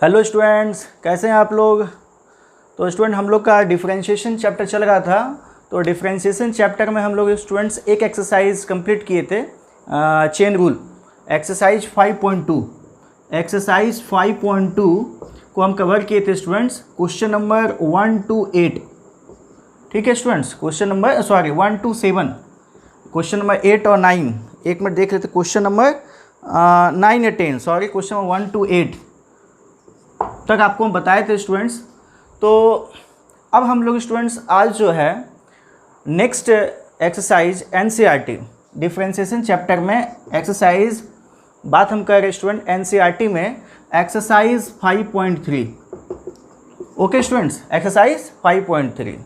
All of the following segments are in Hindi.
हेलो स्टूडेंट्स, कैसे हैं आप लोग। तो स्टूडेंट हम लोग का डिफरेंशिएशन चैप्टर चल रहा था। तो डिफरेंशिएशन चैप्टर में हम लोग स्टूडेंट्स एक एक्सरसाइज कंप्लीट किए थे, चेन रूल एक्सरसाइज 5.2। एक्सरसाइज 5.2 को हम कवर किए थे स्टूडेंट्स, क्वेश्चन नंबर 1 to 8। ठीक है students, question number 1 to 7, question number 8 और 9। एक मिनट देख लेते, क्वेश्चन नंबर 9 या 10, सॉरी, क्वेश्चन नंबर 1 to 8 तक आपको हम बताए थे स्टूडेंट्स। तो अब हम लोग स्टूडेंट्स आज जो है next exercise NCERT differentiation chapter में एक्सरसाइज बात हम कर रहे हैं स्टूडेंट एनसीईआरटी में एक्सरसाइज 5.3। Okay students, exercise 5.3।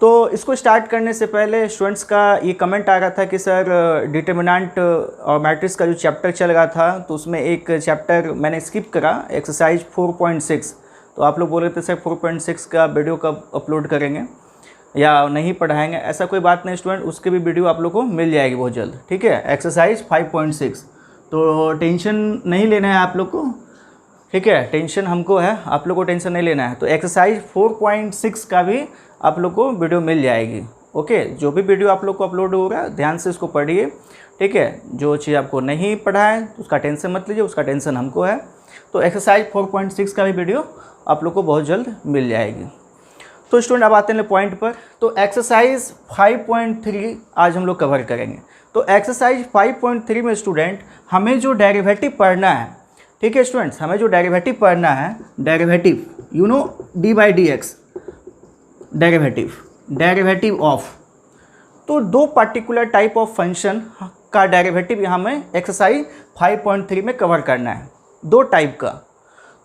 तो इसको स्टार्ट करने से पहले स्टूडेंट्स का ये कमेंट आ रहा था कि सर डिटर्मिनेंट और मैट्रिक्स का जो चैप्टर चल रहा था तो उसमें एक चैप्टर मैंने स्किप करा, एक्सरसाइज 4.6। तो आप लोग बोल रहे थे सर 4.6 का वीडियो कब अपलोड करेंगे या नहीं पढ़ाएंगे। ऐसा कोई बात नहीं स्टूडेंट, उसके भी वीडियो आप लोग को मिल जाएगी बहुत जल्द। ठीक है, एक्सरसाइज 5.6, तो टेंशन नहीं लेना है आप लोग को। ठीक है, टेंशन हमको है, आप लोग को टेंशन नहीं लेना है। तो एक्सरसाइज 4.6 का भी आप लोग को वीडियो मिल जाएगी। ओके, जो भी वीडियो आप लोग को अपलोड होगा ध्यान से उसको पढ़िए। ठीक है, जो चीज़ आपको नहीं पढ़ा है उसका टेंशन मत लीजिए, उसका टेंशन हमको है। तो एक्सरसाइज 4.6 का भी वीडियो आप लोग को बहुत जल्द मिल जाएगी। तो स्टूडेंट अब आते हैं पॉइंट पर। तो एक्सरसाइज 5.3 आज हम लोग कवर करेंगे। तो एक्सरसाइज 5.3 में स्टूडेंट हमें जो डेरिवेटिव पढ़ना है, ठीक है स्टूडेंट्स, हमें जो डेरिवेटिव पढ़ना है, derivative you know d by d x, derivative of, तो दो पर्टिकुलर टाइप ऑफ फंक्शन का डेरिवेटिव यहाँ में एक्सरसाइज 5.3 में कवर करना है, दो टाइप का।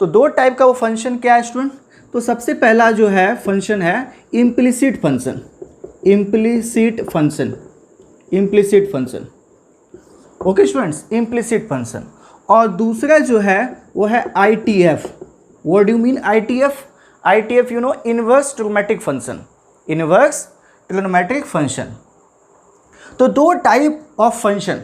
तो दो टाइप का वो फंक्शन क्या है स्टूडेंट। तो सबसे पहला जो है फंक्शन है implicit function, implicit function. Okay students, implicit function. और दूसरा जो है वो है ITF। What do you mean ITF? ITF you know inverse trigonometric function, inverse trigonometric function. तो दो टाइप ऑफ फंक्शन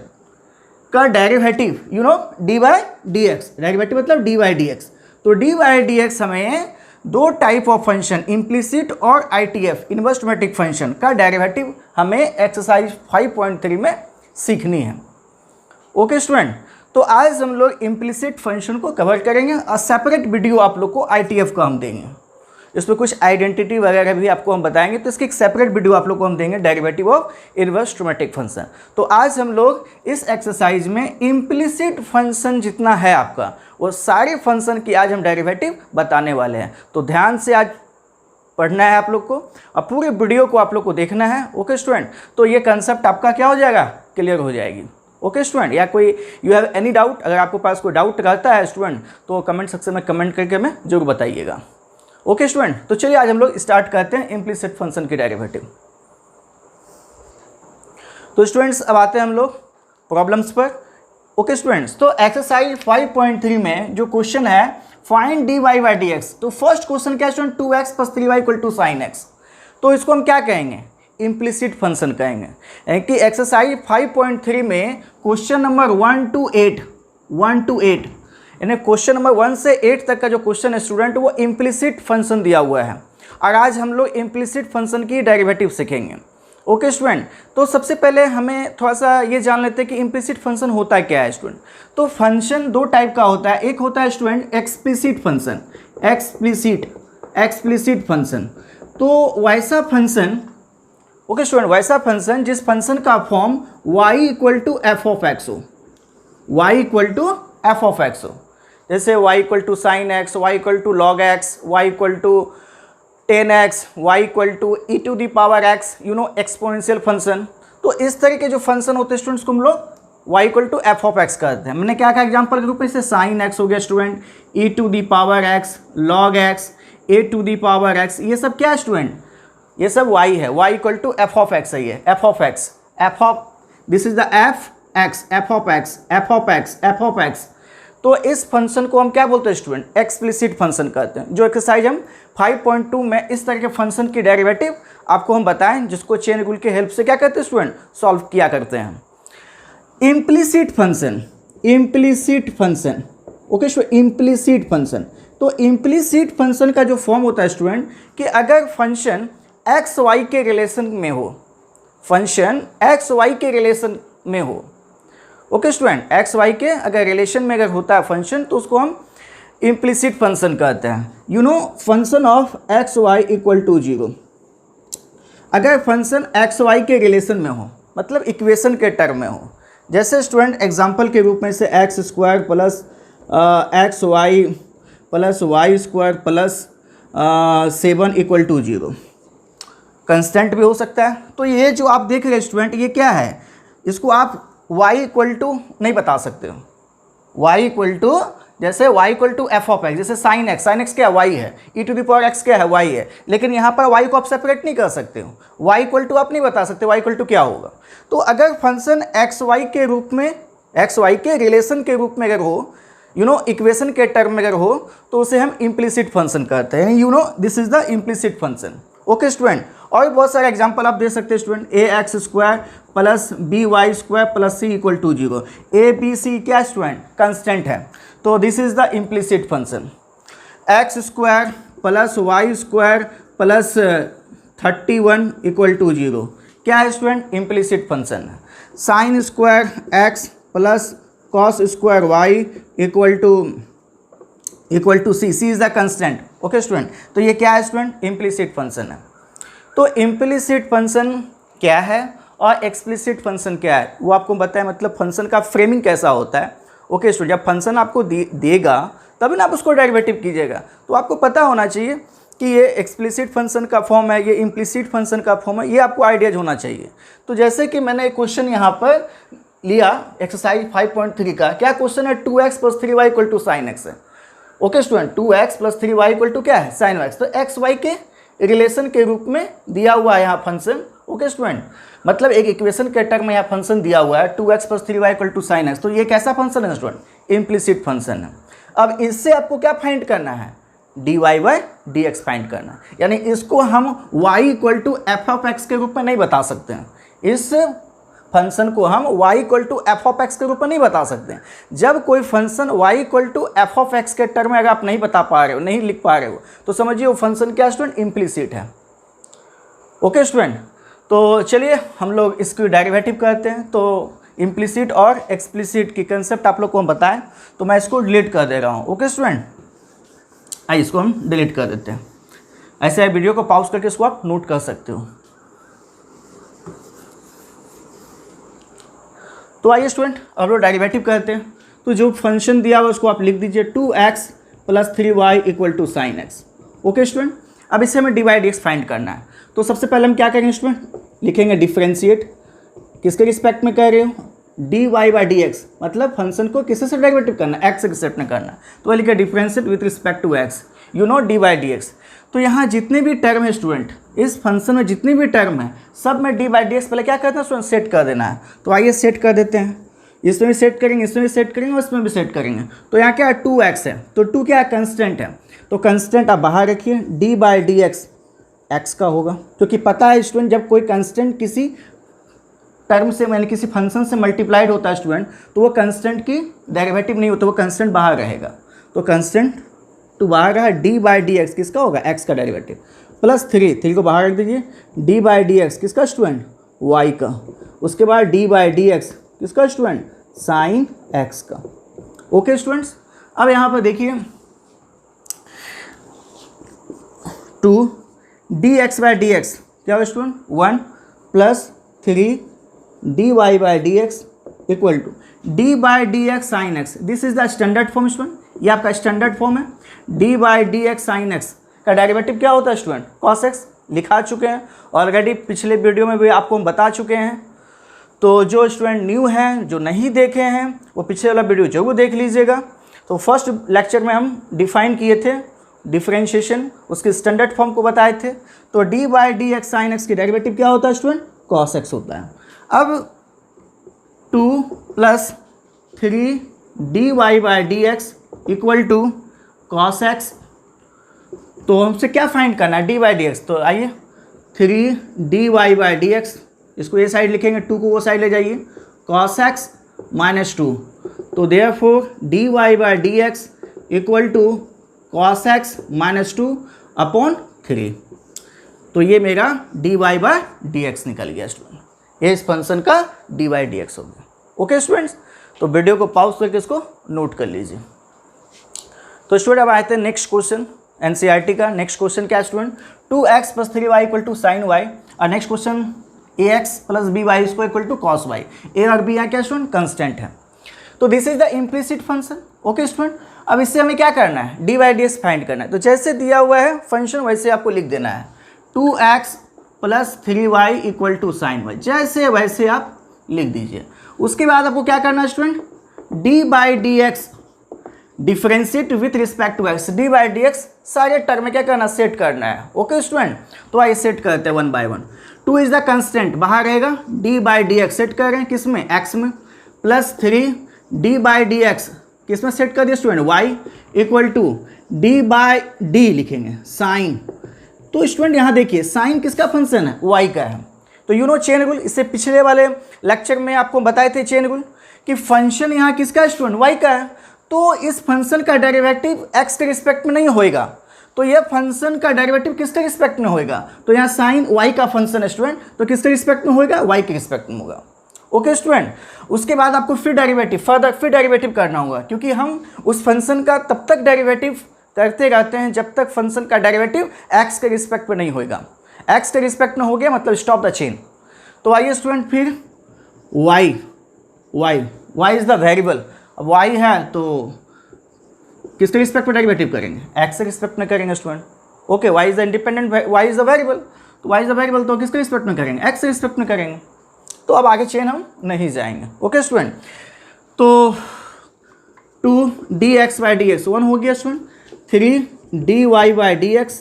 का derivative you know d by d x, derivative मतलब डी बाई डी एक्स। तो डी बाई डी एक्स हमें दो टाइप ऑफ फंक्शन इम्प्लिसिट और ITF इनवर्स ट्रिग्नोमेट्रिक फंक्शन का डेरिवेटिव हमें एक्सरसाइज 5.3 में सीखनी है। ओके स्टूडेंट, तो आज हम लोग इम्प्लिसिट फंक्शन को कवर करेंगे और सेपरेट वीडियो आप लोग को ITF का हम देंगे। इसमें कुछ आइडेंटिटी वगैरह भी आपको हम बताएंगे, तो इसकी एक सेपरेट वीडियो आप लोग को हम देंगे, derivative of inverse trigonometric function. तो आज हम लोग इस एक्सरसाइज में इम्प्लिसिट फंक्शन जितना है आपका वो सारे फंक्शन की आज हम डेरिवेटिव बताने वाले हैं। तो ध्यान से आज पढ़ना है आप लोग को और पूरे वीडियो को आप लोग को देखना है। ओके स्टूडेंट, तो ये कंसेप्ट आपका क्या हो जाएगा, क्लियर हो जाएगी। ओके स्टूडेंट, या कोई यू हैव एनी डाउट, अगर आपके पास कोई डाउट रहता है स्टूडेंट तो कमेंट सेक्शन में कमेंट करके हमें जरूर बताइएगा। ओके स्टूडेंट, तो चलिए आज हम लोग स्टार्ट करते हैं इम्प्लिसिट फंक्शन की डेरिवेटिव। तो स्टूडेंट्स अब आते हैं हम लोग प्रॉब्लम्स पर। ओके स्टूडेंट्स, तो एक्सरसाइज 5.3 में जो क्वेश्चन है find d y by d x. तो फर्स्ट क्वेश्चन क्या है student, 2x + 3y = sin x। तो इसको हम क्या कहेंगे, इम्प्लिसिट फंक्शन कहेंगे। कि एक्सरसाइज 5.3 में क्वेश्चन नंबर 1 to 8 यानी क्वेश्चन नंबर 1 से 8 तक का जो क्वेश्चन है स्टूडेंट वो इम्प्लिसिट फंक्शन दिया हुआ है। और आज हम लोग इम्प्लिसिट फंक्शन की डेरिवेटिव सीखेंगे। ओके स्टूडेंट, तो सबसे पहले हमें थोड़ा सा ये जान लेते हैं कि इम्प्लिसिट फंक्शन होता क्या है स्टूडेंट। तो फंक्शन दो टाइप का होता है, एक होता है student explicit function, explicit function. तो वैसा फंक्शन, ओके स्टूडेंट, वैसा फंक्शन जिस फंक्शन का form y = f of x हो, y = f of x हो। जैसे y = sin x, y = log x, y = 10x, y = e⁻x, you know exponential function. तो इस तरह के जो फंक्शन होते हैं स्टूडेंट्स को हम लोग y = f of x करते हैं। मैंने क्या कहा एग्जाम्पल के रूप में, जैसे sin x हो गया student, e⁻x, log x, a⁻x, ये सब क्या है स्टूडेंट, ये सब y है, y = f of x है, ये f of x, this is the f of x। तो इस फंक्शन को हम क्या बोलते हैं स्टूडेंट, एक्सप्लिसिट फंक्शन कहते हैं। जो एक्सरसाइज हम 5.2 में इस तरह के फंक्शन की डेरिवेटिव आपको हम बताएं, जिसको चेन रूल के हेल्प से क्या करते हैं स्टूडेंट, सॉल्व किया करते हैं। Implicit function, okay student, implicit function. तो इम्प्लिसिट फंक्शन का जो फॉर्म होता है स्टूडेंट कि अगर फंक्शन एक्स वाई के रिलेशन में हो, फंक्शन एक्स वाई के रिलेशन में हो, ओके स्टूडेंट, एक्स वाई के अगर रिलेशन में अगर होता है फंक्शन तो उसको हम इम्प्लिसिट फंक्शन कहते हैं। You know function of x y equal to 0, अगर फंक्शन एक्स वाई के रिलेशन में हो, मतलब इक्वेशन के टर्म में हो, जैसे स्टूडेंट एग्जांपल के रूप में से x square plus x y plus y square plus 7 equal to 0, constant भी हो सकता है। तो ये जो आप देख रहे हैं स्टूडेंट, ये क्या है, इसको आप y इक्वल टू नहीं बता सकते हो, y इक्वल टू, जैसे y equal to f of x, जैसे साइन एक्स क्या है, y है, e to the power x क्या है, y है, लेकिन यहाँ पर y को आप सेपरेट नहीं कर सकते हो, y इक्वल टू आप नहीं बता सकते y इक्वल टू क्या होगा। तो अगर फंक्शन एक्स वाई के रूप में, एक्स वाई के रिलेशन के रूप में अगर हो, यू नो इक्वेशन के टर्म में अगर हो, तो उसे हम इम्प्लिसिट फंक्शन कहते हैं। You know this is the implicit function. Okay student, और बहुत सारे एग्जांपल आप दे सकते हैं student, a x square plus b y square plus c equal to 0, a b c क्या स्टूडेंट, कंस्टेंट है, तो this is the implicit function. X square plus y square plus 31 equal to 0 क्या है स्टूडेंट, इम्प्लिसिट फंक्शन है। Sine square x plus cos square y equal to c, c is the constant. Okay student, तो ये क्या है स्टूडेंट, इम्प्लिसिट फंक्शन है। तो इम्प्लिसिट फंक्शन क्या है और एक्सप्लिसिट फंक्शन क्या है वो आपको बताया, मतलब फंक्शन का फ्रेमिंग कैसा होता है। ओके स्टूडेंट, जब फंक्शन आपको देगा तभी ना आप उसको डेरिवेटिव कीजिएगा, तो आपको पता होना चाहिए कि ये एक्सप्लिसिट फंक्शन का फॉर्म है, ये इम्प्लिसिट फंक्शन का फॉर्म है, ये आपको आइडियाज होना चाहिए। तो जैसे कि मैंने एक क्वेश्चन यहाँ पर लिया एक्सरसाइज 5.3 का, क्या क्वेश्चन है, 2x plus 3y equal to sine x है। Okay student, 2x plus 3y equal to क्या है, साइन एक्स। तो एक्स वाई के रिलेशन के रूप में दिया हुआ है यहाँ फंक्शन। ओके स्टूडेंट, मतलब एक इक्वेशन के टर्म में यहाँ फंक्शन दिया हुआ है 2x plus 3y equal to sine x. तो ये कैसा फंक्शन है स्टूडेंट, इम्प्लिसिट फंक्शन है। अब इससे आपको क्या फाइंड करना है, dy बाई dx फाइंड करना है, यानी इसको हम y equal to f of x के रूप में नहीं बता सकते हैं, इस फंक्शन को हम y equal to f of x के रूप में नहीं बता सकते हैं। जब कोई function y equal to f of x के टर्म में अगर आप नहीं बता पा रहे हो, नहीं लिख पा रहे हो, तो समझिए वो फंक्शन क्या स्टूडेंट, इम्प्लिसिट है। ओके स्टूडेंट, तो चलिए हम लोग इसकी डेरिवेटिव करते हैं। तो इम्प्लिसिट और एक्सप्लिसिट की कंसेप्ट आप लोग को हम बताएं, तो मैं इसको डिलीट कर दे रहा हूँ। ओके स्टूडेंट, आइए इसको हम डिलीट कर देते हैं। ऐसे वीडियो को पॉज करके इसको आप नोट कर सकते हो। तो आइए स्टूडेंट अब लोग डेरिवेटिव करते हैं। तो जो फंक्शन दिया हुआ उसको आप लिख दीजिए 2x plus 3y equal to sine x. Okay student, अब इसे हमें d by d x find करना है। तो सबसे पहले हम क्या करेंगे स्टूडेंट, लिखेंगे डिफ्रेंशिएट, किसके रिस्पेक्ट में कर रहे हो, d y by d x, मतलब फंक्शन को किससे से डेरिवेटिव करना है, एक्स के रिस्पेक्ट में करना है। तो लिखे differentiate with respect to x, you know d by d x. तो यहाँ जितने भी टर्म है स्टूडेंट, इस फंक्शन में जितने भी टर्म है सब में डी बाई डी एक्स पहले क्या करना है स्टूडेंट, सेट कर देना है। तो आइए सेट कर देते हैं, इसमें भी सेट करेंगे, इसमें भी सेट करेंगे और इसमें भी सेट करेंगे। तो यहाँ क्या है, 2x है, तो 2 क्या है, कंस्टेंट है। तो कंस्टेंट आप बाहर रखिए, D by d x x का होगा, क्योंकि पता है स्टूडेंट जब कोई कंस्टेंट किसी टर्म से यानी किसी फंक्शन से मल्टीप्लाइड होता है स्टूडेंट, तो वो कंस्टेंट की डेरिवेटिव नहीं होता, वो कंस्टेंट बाहर रहेगा। तो कंस्टेंट टू बाहर रहा, डी बाई डी एक्स किसका होगा, एक्स का डेरिवेटिव, प्लस 3 को बाहर रख दीजिए, डी बाई डी एक्स किसका स्टूडेंट, वाई का। उसके बाद डी बाई डी एक्स किसका स्टूडेंट, साइन एक्स का। ओके स्टूडेंट्स, अब यहाँ पर देखिए 2 d x by d x क्या होगा student, 1 plus 3 d y by d x equal to d by d x sine x. This is the standard form student, ये आपका स्टैंडर्ड फॉर्म है। D by d x sine x का डेरिवेटिव क्या होता है स्टूडेंट, कॉस एक्स, लिखा चुके हैं ऑलरेडी, पिछले वीडियो में भी आपको हम बता चुके हैं। तो जो स्टूडेंट न्यू हैं, जो नहीं देखे हैं, वो पिछले वाला वीडियो जरूर देख लीजिएगा। तो फर्स्ट लेक्चर में हम डिफाइन किए थे डिफरेंशिएशन, उसके स्टैंडर्ड फॉर्म को बताए थे। तो d by d x sine x की डेरिवेटिव क्या होता है स्टूडेंट, कॉस एक्स होता है। अब 2 plus 3 d y by d x equal to cos x. तो हमसे क्या फाइंड करना है, डी बाई डी एक्स। तो आइए 3 d y by d x, इसको ये साइड लिखेंगे, 2 को वो साइड ले जाइए, कॉस एक्स माइनस 2 तो therefore dy by dx equal to cos x minus 2/3। तो ये मेरा dy बाय dx निकल गया स्टूडेंट, ये इस फंक्शन का dy बाय dx हो गया। ओके स्टूडेंट्स, तो वीडियो को पॉज करके इसको नोट कर लीजिए। तो स्टूडेंट अब आए थे नेक्स्ट क्वेश्चन, एनसीईआरटी का नेक्स्ट क्वेश्चन क्या है student, 2x + 3y equal to sine y. और next question ax + by square equal to cos y. A और बी यहाँ क्या स्टूडेंट कंस्टेंट है। तो this is the implicit function. Okay student, अब इससे हमें क्या करना है, d by d x find करना है। तो जैसे दिया हुआ है फंक्शन वैसे आपको लिख देना है, 2x + 3y equal to sine Y, जैसे वैसे आप लिख दीजिए। उसके बाद आपको क्या करना है student, d by d x differentiate with respect to x, d by d x सारे टर्म में क्या करना, सेट करना है। ओके स्टूडेंट, तो आइए सेट करते हैं 1 बाय 1। 2 इज द कंस्टेंट, बाहर रहेगा, d by d x set कर रहे हैं किस में, एक्स में, plus 3 d by d x किस में सेट कर दिया student, y equal to d by d लिखेंगे साइन। तो स्टूडेंट यहाँ देखिए साइन किसका फंक्शन है, वाई का है। तो यू नो चेन रूल, इससे पिछले वाले लेक्चर में आपको बताए थे चेन रूल कि फंक्शन यहाँ किसका है स्टूडेंट, वाई का है। तो इस फंक्शन का डेरिवेटिव एक्स के रिस्पेक्ट में नहीं होएगा, तो यह फंक्शन का डेरिवेटिव किसके रिस्पेक्ट में होएगा, तो यहाँ साइन वाई का फंक्शन है स्टूडेंट, तो किसके रिस्पेक्ट में होएगा, वाई के रिस्पेक्ट में होगा। ओके स्टूडेंट, उसके बाद आपको फिर डेरिवेटिव फिर डेरिवेटिव करना होगा, क्योंकि हम उस फंक्शन का तब तक डेरिवेटिव करते रहते हैं जब तक फंक्शन का डेरिवेटिव एक्स के रिस्पेक्ट में नहीं होएगा। एक्स के रिस्पेक्ट में हो गया मतलब स्टॉप द चेन। तो आइए स्टूडेंट फिर वाई इज द वेरिएबल, अब वाई है तो किसके रिस्पेक्ट में डेरिवेटिव करेंगे, एक्स के रिस्पेक्ट में करेंगे student. Okay, y is the independent, y is the variable, तो वाई इज द वेरिएबल तो किसके रिस्पेक्ट में करेंगे, एक्स के रिस्पेक्ट में करेंगे। तो अब आगे चेन हम नहीं जाएंगे। ओके स्टूडेंट, तो 2dx/dx 1 हो गया स्टूडेंट, 3dy/dx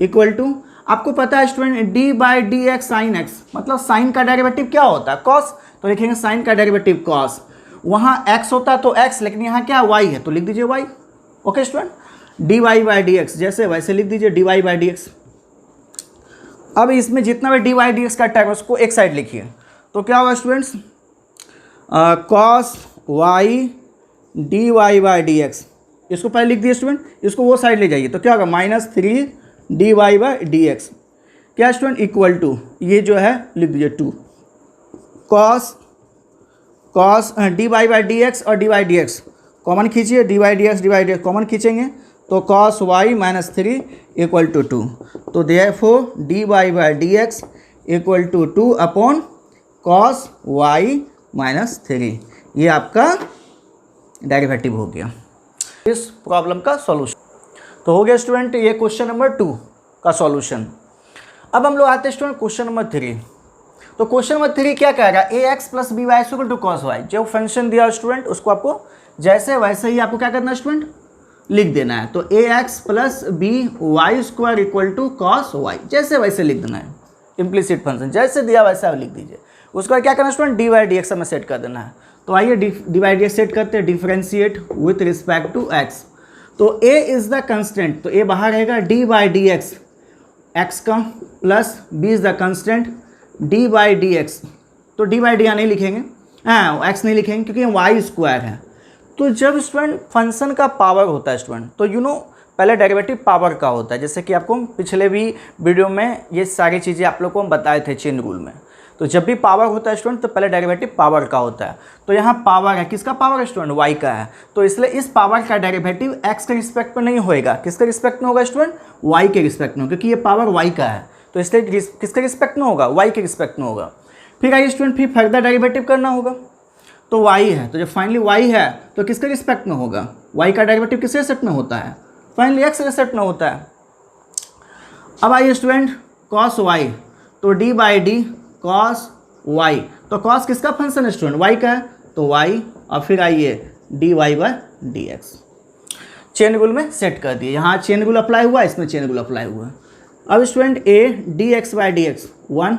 इक्वल टू, आपको पता है स्टूडेंट d/dx साइन x, मतलब साइन का डेरिवेटिव क्या होता है, कॉस। तो लिखेंगे साइन का डेरिवेटिव कॉस, वहाँ x होता तो x, लेकिन यहाँ क्या y है तो लिख दीजिए y। ओके स्टूडेंट, dy/dx जैसे वैसे लिख दीजिए dy/dx। अब इसमें जितना भी dy/dx का टर्म उसको एक साइड लिखिए, तो क्या होगा स्टूडेंट्स, cos y dy/dx, इसको पहले लिख दिए स्टूडेंट, इसको वो साइड ले जाइए, तो क्या होगा -3 dy/dx, क्या स्टूडेंट इक्वल टू, ये जो है लिख दीजिए 2 cos dy/dx और dy/dx कॉमन खींचिए, dy/dx कॉमन खींचेंगे तो cos y -3 इक्वल टू 2। तो therefore dy/dx equal to 2/cos y -3, ये आपका डेरिवेटिव हो गया इस प्रॉब्लम का सॉल्यूशन। तो हो गया स्टूडेंट ये क्वेश्चन नंबर 2 का सॉल्यूशन। अब हम लोग आते हैं स्टूडेंट क्वेश्चन नंबर 3। तो क्वेश्चन नंबर 3 क्या कह रहा है, ax + by equal to cos y, जो फंक्शन दिया स्टूडेंट उसको आपको जैसे वैसे ही आपको क्या करना है स्टूडेंट, लिख देना है। तो ax + by square equal to cos y, जैसे वैसे लिख देना है, इम्प्लिसिट फंक्शन जैसे दिया वैसे आप लिख दीजिए। उसके बाद क्या करना है स्टूडेंट, dy/dx हमें सेट कर देना है। तो आइए dy/dx सेट करते हैं, differentiate with respect to x। तो a इज द कंस्टेंट, तो a बाहर रहेगा, dy/dx x का, plus b is the constant dy/dx, तो dy/d यहाँ नहीं लिखेंगे, x नहीं लिखेंगे क्योंकि y स्क्वायर है। तो जब स्टूडेंट फंक्शन का पावर होता है स्टूडेंट, तो यू नो पहले डेरिवेटिव पावर का होता है, जैसे कि आपको पिछले भी वीडियो में ये सारी चीज़ें आप लोग को हम बताए थे चेन रूल में। तो जब भी पावर होता है स्टूडेंट तो पहले डेरिवेटिव पावर का होता है। तो यहाँ पावर है, किसका पावर है स्टूडेंट, y का है, तो इसलिए इस पावर का डेरिवेटिव x के रिस्पेक्ट में नहीं होएगा, किसके रिस्पेक्ट में होगा स्टूडेंट, y के रिस्पेक्ट में, क्योंकि ये पावर y का है, तो इसलिए किसके रिस्पेक्ट में होगा, y के रिस्पेक्ट में होगा। फिर आइए स्टूडेंट फिर फर्दर डेरिवेटिव करना होगा, तो y है, तो जब फाइनली y है तो किसके रिस्पेक्ट में होगा, y का डेरिवेटिव किसके रिस्पेक्ट में होता है, फाइनली x के रिस्पेक्ट में होता है। अब आइए स्टूडेंट cos y, तो d/d cos y, तो cos किसका फंक्शन है स्टूडेंट, y का है, तो y, और फिर आइए dy/dx चेन रूल में सेट कर दिए। यहाँ चेन रूल अप्लाई हुआ, इसमें चेन रूल अप्लाई हुआ। अब student a dx/dx 1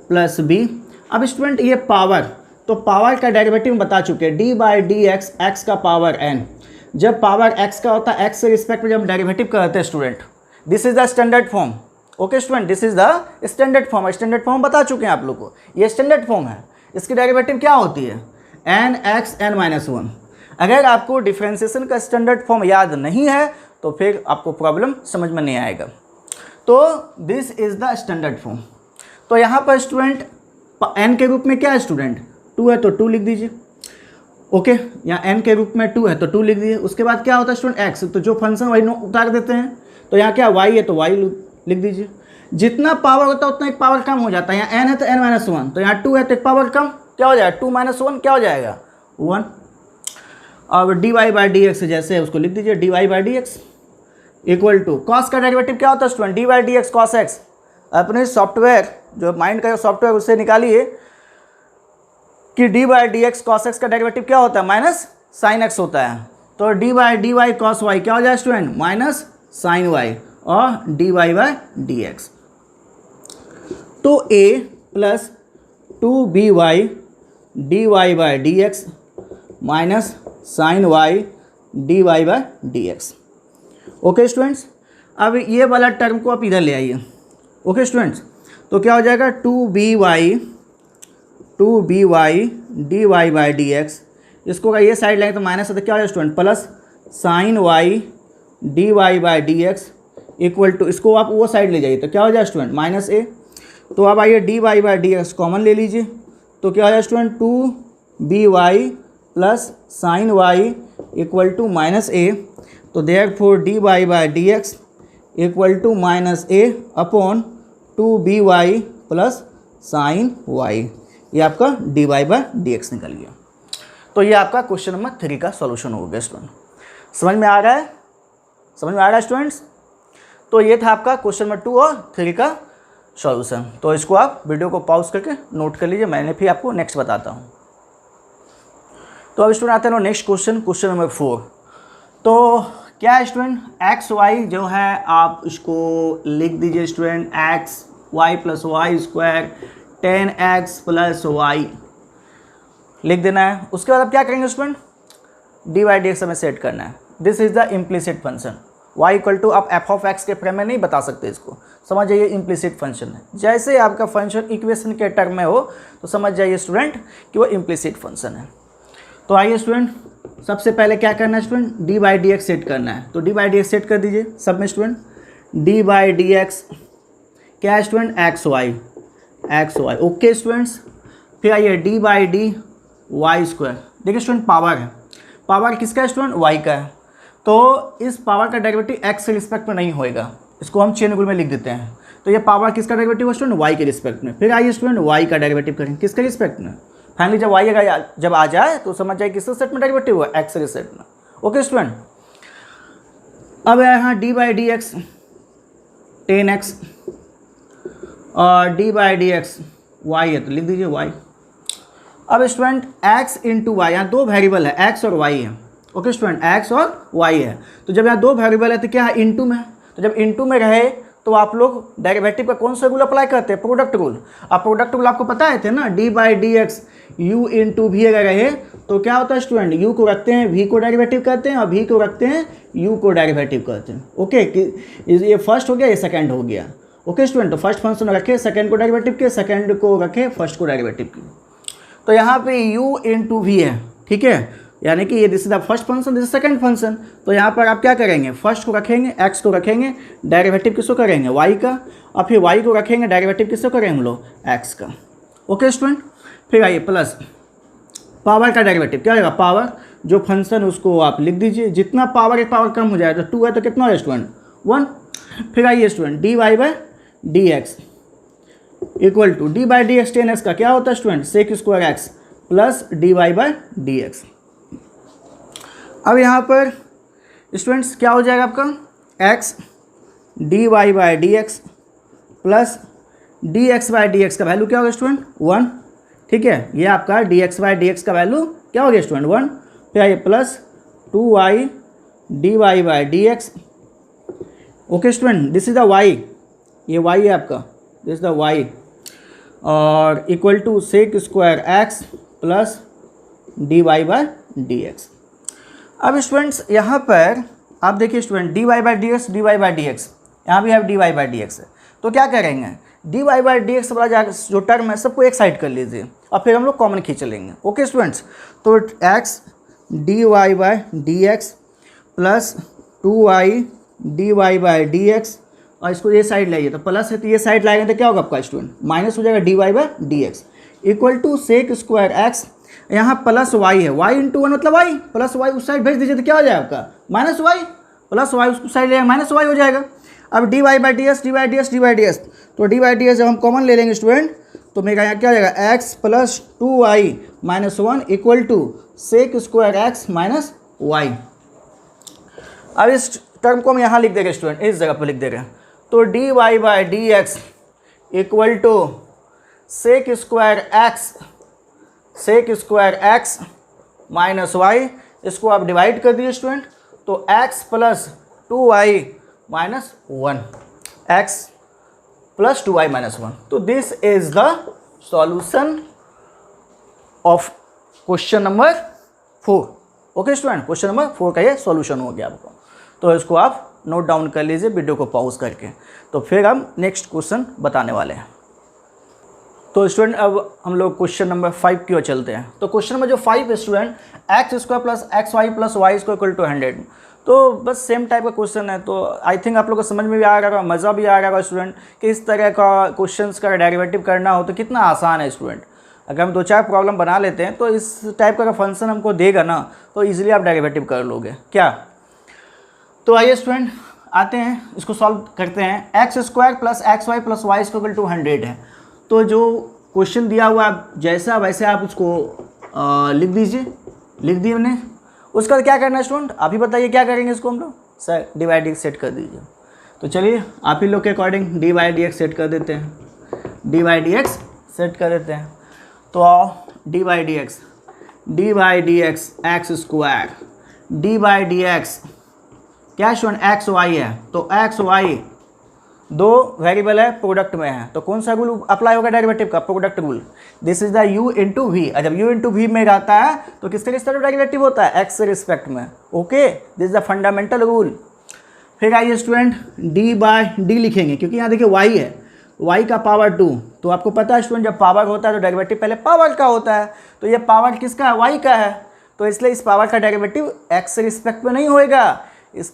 plus b, अब स्टूडेंट ये पावर, तो पावर का डेरिवेटिव बता चुके हैं, d/dx x का पावर n। जब पावर x का होता है, x के रिस्पेक्ट में जब डेरिवेटिव करते हैं student, this is the standard form. Okay student, this is the standard form. Standard form बता चुके हैं आप लोग को, ये स्टैंडर्ड फॉर्म है। इसकी डेरिवेटिव क्या होती है, n x n minus one. अगर आपको डिफ्रेंसिएशन का स्टैंडर्ड फॉर्म याद नहीं है तो फिर आपको प्रॉब्लम समझ में नहीं आएगा। तो this is the standard form. तो यहाँ पर स्टूडेंट एन के रूप में क्या है स्टूडेंट, 2 है तो 2 लिख दीजिए। ओके, यहाँ एन के रूप में 2 है तो 2 लिख दीजिए। उसके बाद क्या होता है स्टूडेंट एक्स, तो जो फंक्शन वाई उतार देते हैं। तो यहाँ क्या वाई है तो वाई लिख दीजिए। जितना पावर होता है उतना एक पावर कम हो जाता है। यहाँ एन है तो एन माइनस वन, तो यहाँ 2 है तो एक पावर कम, क्या हो जाएगा 2 माइनस 1 क्या हो जाएगा 1। अब d y by d x जैसे है उसको लिख दीजिए, d y by d x equal to cos का डेरिवेटिव क्या होता है student, d by d x cos x. अपने सॉफ्टवेयर जो माइंड का सॉफ्टवेयर उससे निकालिए कि d by d x cos x का डेरिवेटिव क्या होता है माइनस साइन एक्स होता है। तो d by d y cos y क्या हो जाए स्टूडेंट माइनस साइन वाई और d y by d x. तो a plus 2by d y by d x minus sine y d y by d x. Okay students, अब ये वाला टर्म को आप इधर ले आइए। ओके स्टूडेंट्स, तो क्या हो जाएगा 2by d y by d x. इसको अगर ये साइड लाएंगे तो माइनस है तो क्या हो जाएगा student plus sine y d y by d x equal to, इसको आप वो साइड ले जाइए तो क्या हो जाएगा स्टूडेंट माइनस ए। तो अब आइए d y by d x common ले लीजिए, तो क्या हो जाएगा student 2by plus sine y equal to minus a. तो therefore d y by d x equal to minus a upon 2by plus sine y. ये आपका d y by d x निकल गया। तो ये आपका क्वेश्चन नंबर 3 का सॉल्यूशन हो गया स्टूडेंट। समझ में आ रहा है, समझ में आ रहा है स्टूडेंट्स। तो ये था आपका क्वेश्चन नंबर 2 और 3 का सॉल्यूशन। तो इसको आप वीडियो को पॉज करके नोट कर लीजिए, मैंने फिर आपको नेक्स्ट बताता हूँ। तो अब स्टूडेंट आते हैं नेक्स्ट क्वेश्चन, क्वेश्चन नंबर 4। तो क्या है स्टूडेंट, एक्स वाई जो है आप इसको लिख दीजिए student, x y plus y square 10x plus y लिख देना है। उसके बाद आप क्या करेंगे student, d y d x हमें सेट करना है। This is the implicit function, y equal to आप एफ ऑफ एक्स के फ्रेम में नहीं बता सकते इसको, समझ जाइए इम्प्लिसिट फंक्शन है। जैसे आपका फंक्शन इक्वेशन के टर्म में हो तो समझ जाइए स्टूडेंट कि वो इम्प्लिसिट फंक्शन है। तो आइए स्टूडेंट, सबसे पहले क्या करना है student, d by d x set करना है। तो d by d x set कर दीजिए सब में student, d by d x क्या है student x y. Okay students, फिर आइए d by d y square. देखिए स्टूडेंट पावर है, पावर किसका है स्टूडेंट वाई का है। तो इस पावर का डेरिवेटिव एक्स के रिस्पेक्ट में नहीं होएगा, इसको हम चेन रूल में लिख देते हैं। तो ये पावर किसका डेरिवेटिव है स्टूडेंट वाई के रिस्पेक्ट में। फिर आइए स्टूडेंट वाई का डेरिवेटिव करेंगे किसके रिस्पेक्ट में। फाइनली जब वाई जब आ जाए तो समझ जाए किसके सेट में डेरिवेटिव हुआ एक्स के सेट में। ओके स्टूडेंट, अब यहाँ D by d x 10x और d by d x y है तो लिख दीजिए वाई। अब स्टूडेंट x इंटू वाई, यहाँ दो वेरिएबल है x और y है। ओके स्टूडेंट, x और y है। तो जब यहाँ दो वेरिएबल है तो क्या है इंटू में है। तो जब इंटू में रहे तो आप लोग डेरिवेटिव का कौन सा रूल अप्लाई करते हैं, प्रोडक्ट रूल। अब प्रोडक्ट रूल आपको पता है थे ना, d by d x u into v अगर रहे तो क्या होता है स्टूडेंट, यू को रखते हैं वी को डेरिवेटिव करते हैं और वी को रखते हैं यू को डेरिवेटिव करते हैं। ओके, ये फर्स्ट हो गया, ये सेकंड हो गया। ओके स्टूडेंट, तो फर्स्ट फंक्शन रखे सेकंड को डेरिवेटिव के, सेकंड को रखे फर्स्ट को डेरिवेटिव की। तो यहाँ पे u इंटू वी है, ठीक है, यानी कि ये this is the first function, this is second function. तो यहाँ पर आप क्या करेंगे, फर्स्ट को रखेंगे x को रखेंगे, डेरिवेटिव किसको करेंगे y का, और फिर y को रखेंगे, डेरिवेटिव किसको करेंगे हम लोग x का। ओके स्टूडेंट, फिर आइए प्लस पावर का डेरिवेटिव क्या होगा, पावर जो फंक्शन उसको आप लिख दीजिए। जितना पावर एक पावर कम हो जाए तो 2 है तो कितना है स्टूडेंट 1। फिर आइए student d y by d x equal to d by d x 10x का क्या होता है student sec square x plus d y by d x. अब यहाँ पर स्टूडेंट्स क्या हो जाएगा आपका x d y by d x plus d x by d x का वैल्यू क्या होगा स्टूडेंट 1, ठीक है। ये आपका d x by d x का वैल्यू क्या हो गया स्टूडेंट 1। फिर आइए plus 2y d y by d x. Okay student, this is the y, ये y है आपका, दिस द y और equal to sec square x plus d y by d x. अब स्टूडेंट्स यहाँ पर आप देखिए student d y by d x, d y by d x, यहाँ भी है d y by d x है। तो क्या करेंगे, d y by d x वाला जो टर्म है सबको एक साइड कर लीजिए और फिर हम लोग कॉमन खींच लेंगे। ओके स्टूडेंट्स, तो x dy/dx plus 2y dy/dx, और इसको ये साइड लाइए तो प्लस है, तो ये साइड लाएंगे तो क्या होगा आपका स्टूडेंट, माइनस हो जाएगा dy/dx equal to sec square x, यहाँ प्लस वाई है, y इंटू 1 मतलब y, प्लस वाई उस साइड भेज दीजिए तो क्या हो जाएगा आपका माइनस वाई, प्लस वाई उसको साइड ले माइनस वाई हो जाएगा। अब dy/dx तो dy/dx जब हम कॉमन ले लेंगे स्टूडेंट तो मेरा यहाँ क्या हो जाएगा x plus 2y minus 1 equal to sec square x minus y. अब इस टर्म को हम यहाँ लिख देंगे स्टूडेंट, इस जगह पर लिख देंगे, तो dy/dx equal to sec square x minus y, इसको आप डिवाइड कर दीजिए स्टूडेंट, तो x plus 2y minus 1, x plus 2y minus 1। तो this is the solution of question number 4। Okay student, question number 4 का ये सॉल्यूशन हो गया आपको, तो इसको आप नोट डाउन कर लीजिए वीडियो को पॉज करके। तो फिर हम नेक्स्ट क्वेश्चन बताने वाले हैं। तो स्टूडेंट अब हम लोग क्वेश्चन नंबर 5 की ओर चलते हैं। तो क्वेश्चन नंबर जो 5 है student, x square plus x y plus y square equal to 100, तो बस सेम टाइप का क्वेश्चन है। तो आई थिंक आप लोग को समझ में भी आ रहा होगा, मज़ा भी आ रहा होगा स्टूडेंट कि इस तरह का क्वेश्चंस का डेरिवेटिव करना हो तो कितना आसान है स्टूडेंट। अगर हम 2-4 प्रॉब्लम बना लेते हैं तो इस टाइप का फंक्शन हमको देगा ना तो ईजिली आप डेरिवेटिव कर लोगे क्या। तो आइए स्टूडेंट आते हैं, इसको सॉल्व करते हैं। X square plus x y plus y square equal to 100 है, तो जो क्वेश्चन दिया हुआ जैसा वैसे आप उसको लिख दीजिए, लिख दिए हमने। उसका क्या करना है स्टूडेंट, आप ही बताइए क्या करेंगे इसको हम लोग, सर dy/dx सेट कर दीजिए। तो चलिए आप ही लोग के अकॉर्डिंग dy/dx सेट कर देते हैं, dy/dx सेट कर देते हैं। तो dy/dx एक्स स्क्वायर dy/dx क्या स्टूडेंट एक्स वाई है, तो एक्स वाई दो वेरिएबल है, प्रोडक्ट में है, तो कौन सा रूल अप्लाई होगा डेरिवेटिव का, product rule. This is the u into v, जब u इंटू वी में रहता है तो किसके रिस्पेक्ट में डेरिवेटिव होता है, x के रिस्पेक्ट में। Okay, this is the fundamental rule. फिर आइए स्टूडेंट d/d लिखेंगे, क्योंकि यहाँ देखिए y है, y का पावर 2, तो आपको पता है स्टूडेंट जब पावर होता है तो डेरिवेटिव पहले पावर का होता है, तो ये पावर किसका है, y का है, तो इसलिए इस पावर का डेरिवेटिव x के रिस्पेक्ट में नहीं होएगा, इस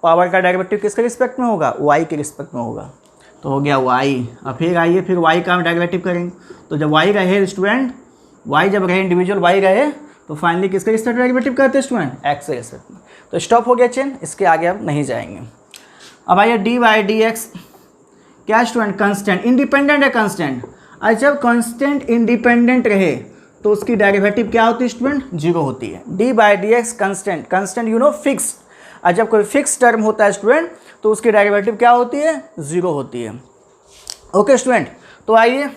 पावर का डेरिवेटिव किसके रिस्पेक्ट में होगा, y के रिस्पेक्ट में होगा। तो हो गया y। अब फिर आइए फिर y का हम डेरिवेटिव करेंगे, तो जब y रहे स्टूडेंट, y जब रहे इंडिविजुअल y रहे तो फाइनली किसके रिस्पेक्ट डेरिवेटिव करते हैं स्टूडेंट, x के रिस्पेक्ट में। तो स्टॉप हो गया चेन, इसके आगे अब नहीं जाएंगे। अब आइए dy/dx क्या स्टूडेंट, कांस्टेंट इंडिपेंडेंट है, कांस्टेंट। और जब कांस्टेंट इंडिपेंडेंट रहे तो उसकी डेरिवेटिव क्या होती है स्टूडेंट, 0 होती है। dy/dx constant, constant you know fix, और जब कोई फिक्स टर्म होता है स्टूडेंट तो उसकी डेरिवेटिव क्या होती है, 0 होती है। ओके स्टूडेंट, तो आइए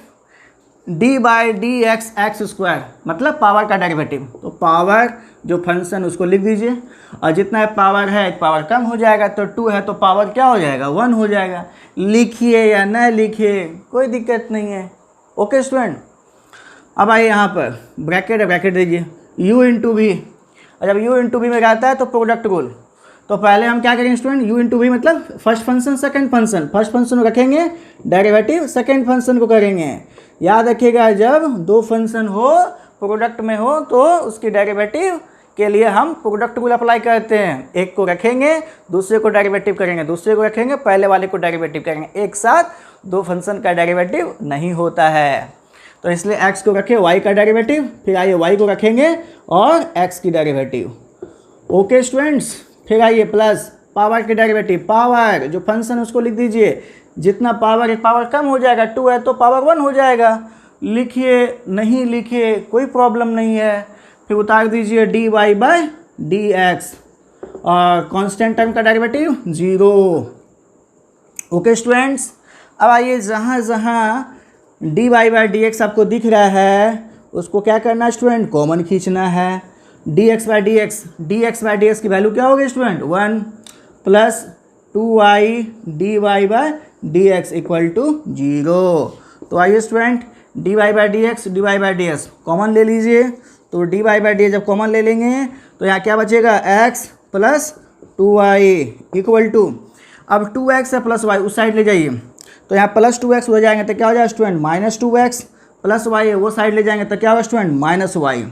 d/dx एक्स स्क्वायर मतलब पावर का डेरिवेटिव, तो पावर जो फंक्शन उसको लिख दीजिए, और जितना पावर है एक पावर कम हो जाएगा, तो 2 है तो पावर क्या हो जाएगा, 1 हो जाएगा। लिखिए या न लिखिए कोई दिक्कत नहीं है। ओके स्टूडेंट, अब आइए यहाँ पर ब्रैकेट दीजिए u इंटू वी, और जब u इंटू वी में रहता है तो प्रोडक्ट रूल, तो पहले हम क्या करेंगे स्टूडेंट, u इंटू वी मतलब first function second function, first function को रखेंगे डेरिवेटिव सेकंड फंक्शन को करेंगे। याद रखिएगा जब दो फंक्शन हो प्रोडक्ट में हो तो उसकी डेरिवेटिव के लिए हम प्रोडक्ट रूल अप्लाई करते हैं, एक को रखेंगे दूसरे को डेरिवेटिव करेंगे, दूसरे को रखेंगे पहले वाले को डेरिवेटिव करेंगे, एक साथ दो फंक्शन का डेरिवेटिव नहीं होता है। तो इसलिए x को रखें y का डेरिवेटिव, फिर आइए y को रखेंगे और x की डेरिवेटिव। ओके स्टूडेंट्स, फिर आइए प्लस पावर के डेरिवेटिव, पावर जो फंक्शन उसको लिख दीजिए, जितना पावर एक पावर कम हो जाएगा, 2 है तो पावर 1 हो जाएगा। लिखिए नहीं लिखिए कोई प्रॉब्लम नहीं है, फिर उतार दीजिए dy/dx और कांस्टेंट टर्म का डेरिवेटिव 0। ओके स्टूडेंट्स, अब आइए जहाँ जहाँ dy/dx आपको दिख रहा है उसको क्या करना है स्टूडेंट, कॉमन खींचना है। dx/dx की वैल्यू क्या होगी student, 1 plus 2y dy/dx equal to 0। तो आइए स्टूडेंट dy/dx कॉमन ले लीजिए, तो dy/dx जब कॉमन ले लेंगे तो यहाँ क्या बचेगा, x plus 2y equal to, अब 2x है प्लस y उस साइड ले जाइए, तो यहाँ प्लस 2x हो जाएंगे तो क्या हो जाएगा student, minus 2x plus y है वो साइड ले जाएंगे तो क्या होगा student, minus y.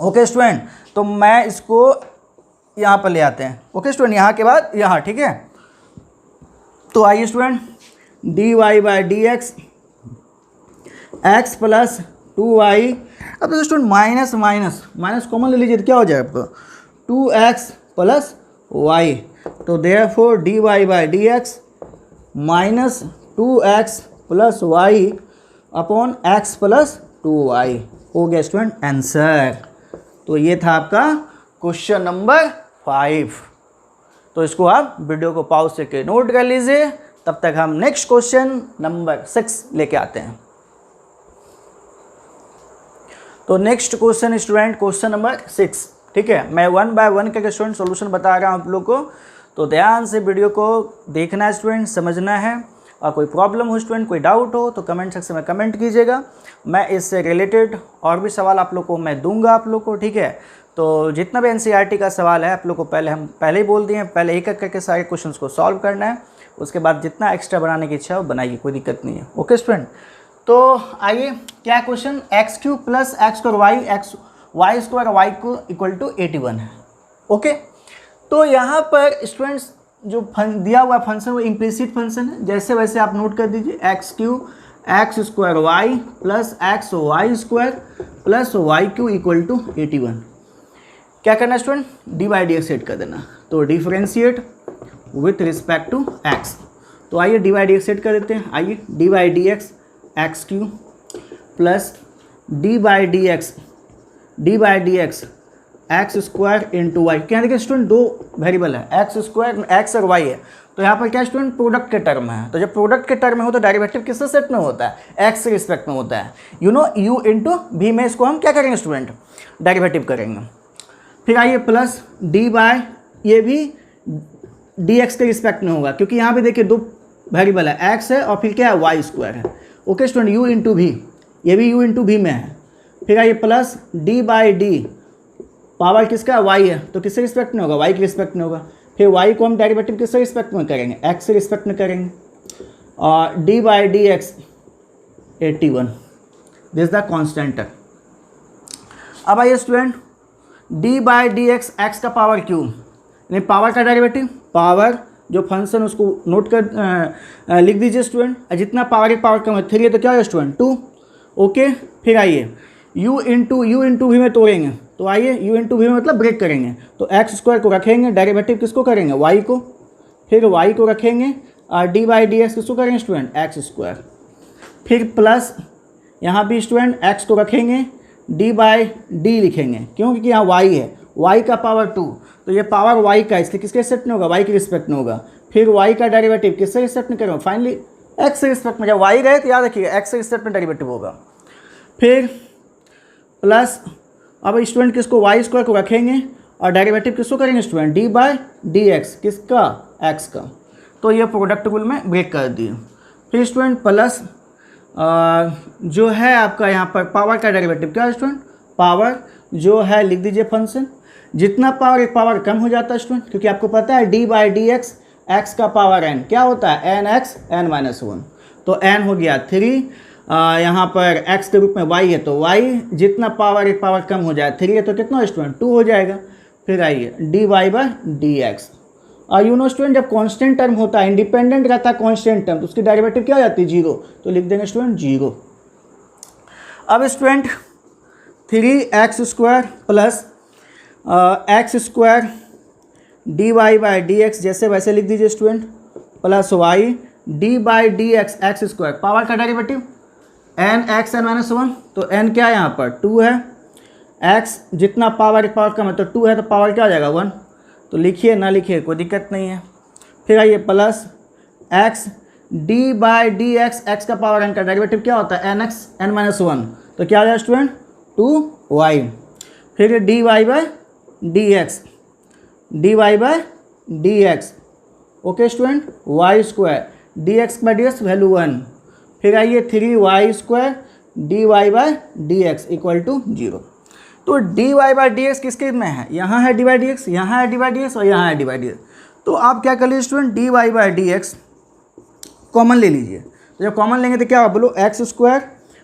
Okay student, तो मैं इसको यहाँ पर ले आते हैं। ओके स्टूडेंट, यहाँ के बाद यहाँ, ठीक है। तो आइए student, d y by d x x plus 2y, अब तो student minus minus minus common ले लीजिए तो क्या हो जाएगा आपको, 2x प्लस वाई। तो therefore d y by d x minus 2x plus y upon x plus 2y हो गया स्टूडेंट आंसर। तो ये था आपका क्वेश्चन नंबर 5। तो इसको आप वीडियो को पॉज करके नोट कर लीजिए, तब तक हम नेक्स्ट क्वेश्चन नंबर 6 लेके आते हैं। तो next question student, question number 6, ठीक है। मैं 1 बाय 1 करके स्टूडेंट सॉल्यूशन बता रहा हूँ आप लोग को, तो ध्यान से वीडियो को देखना है स्टूडेंट, समझना है। और कोई प्रॉब्लम हो स्टूडेंट, कोई डाउट हो तो कमेंट सेक्शन में कमेंट कीजिएगा। मैं इससे रिलेटेड और भी सवाल आप लोग को मैं दूंगा आप लोग को, ठीक है। तो जितना भी एनसीईआरटी का सवाल है आप लोग को पहले ही बोल दिए हैं, पहले एक एक करके सारे क्वेश्चंस को सॉल्व करना है, उसके बाद जितना एक्स्ट्रा बनाने की इच्छा है वो बनाइए, कोई दिक्कत नहीं है। ओके स्टूडेंट, तो आइए क्या question, x cube plus x square y x y square y को इक्वल टू 81 है। ओके, तो यहाँ पर स्टूडेंट्स जो दिया हुआ फंक्शन वो इम्प्लिसिट फंक्शन है, जैसे वैसे आप नोट कर दीजिए। X cube x square y plus x y square plus y cube equal to 81। क्या करना student, d by d x set कर देना। तो differentiate with respect to x. तो आइए d by d x set कर देते हैं। आइए d by d x x cube plus d by d x x square into y. क्या देखिए स्टूडेंट, दो वेरिएबल है, एक्स स्क्वायर एक्स और वाई है, तो यहाँ पर क्या स्टूडेंट प्रोडक्ट के टर्म है। तो जब प्रोडक्ट के टर्म में हो तो डेरिवेटिव किससे सेट में होता है, एक्स के रिस्पेक्ट में होता है। यू नो यू इंटू भी में इसको हम क्या करेंगे स्टूडेंट, डेरिवेटिव करेंगे। फिर आइए प्लस डी बाय, ये भी डी एक्स के रिस्पेक्ट में होगा, क्योंकि यहाँ पे देखिए दो वेरिएबल है, एक्स है और फिर क्या है वाई स्क्वायर है। ओके स्टूडेंट, यू इंटू भी, ये भी यू इंटू भी में है। फिर आइए plus d by D, power किसका वाई है तो किसके रिस्पेक्ट में होगा, वाई के रिस्पेक्ट में होगा। फिर वाई को हम डेरिवेटिव किसके रिस्पेक्ट में करेंगे, एक्स के रिस्पेक्ट में करेंगे। और d by d x 81, this the constant. अब आइए student, d by d x x का पावर क्यूब, यानी पावर का डेरिवेटिव, पावर जो फंक्शन उसको नोट कर लिख दीजिए स्टूडेंट। जितना पावर एक पावर कम है 3 है तो क्या है स्टूडेंट 2। ओके, फिर आइए u इंटू भी में तोड़ेंगे, तो आइए u इंटू भी में मतलब ब्रेक करेंगे, तो एक्स स्क्वायर को रखेंगे, डेरिवेटिव किसको करेंगे y को, फिर y को रखेंगे और डी बाई डी एक्स किसको करेंगे स्टूडेंट एक्स स्क्वायर। फिर प्लस यहाँ भी स्टूडेंट x को रखेंगे, डी बाई डी लिखेंगे, क्योंकि यहाँ y है, y का पावर 2, तो ये पावर y का, इसलिए किसके रिस्पेक्ट में होगा, y के रिस्पेक्ट में होगा। फिर y का डेरिवेटिव किससे रिस्पेक्ट में करेंगे, फाइनली x से रिस्पेक्ट में, जब y गए तो याद रखिएगा x से रिस्पेक्ट में डेरिवेटिव होगा। फिर प्लस अब स्टूडेंट किसको y स्क्वायर को रखेंगे और डेरिवेटिव किसको करेंगे student d by d x, किसका x का। तो ये प्रोडक्ट रूल में ब्रेक कर दिए। फिर स्टूडेंट प्लस जो है आपका यहाँ पर पावर का डेरिवेटिव क्या है स्टूडेंट, पावर जो है लिख दीजिए फंक्शन, जितना पावर एक पावर कम हो जाता है स्टूडेंट, क्योंकि आपको पता है d by d x x का पावर n क्या होता है, एन एक्स एन माइनस 1, तो n हो गया 3, यहाँ पर x के रूप में y है तो y, जितना पावर एक पावर कम हो जाए 3 है तो कितना स्टूडेंट 2 हो जाएगा। फिर आइए d y by d x, और यू नो स्टूडेंट जब कांस्टेंट टर्म होता है, इंडिपेंडेंट रहता है कांस्टेंट टर्म, तो उसकी डेरिवेटिव क्या हो जाती है 0, तो लिख देंगे स्टूडेंट 0। अब student 3x square plus x square d y by d x, जैसे वैसे लिख दीजिए student, plus y d by d x x square, power का derivative n x n minus 1, तो एन क्या है यहाँ पर 2 है, एक्स जितना पावर कम है तो 2 है, तो पावर क्या आ जाएगा 1, तो लिखिए ना लिखिए कोई दिक्कत नहीं है। फिर आइए plus x d by d x x का पावर एन का डेरिवेटिव क्या होता है एन एक्स एन माइनस 1, तो क्या आ जाएगा स्टूडेंट 2y। फिर d y by d x, okay student y square d x by d x value 1। फिर आइए 3y square d y by d x equal to 0। तो d y by d x किसके में है, यहाँ है डी बाई डी एक्स, यहाँ है डी बाई डी एक्स और यहाँ है डी बाई डी एक्स। तो आप क्या कर लीजिए student d y by d x common ले लीजिए, तो जब कॉमन लेंगे तो क्या होगा बोलो, एक्स स्क्वायर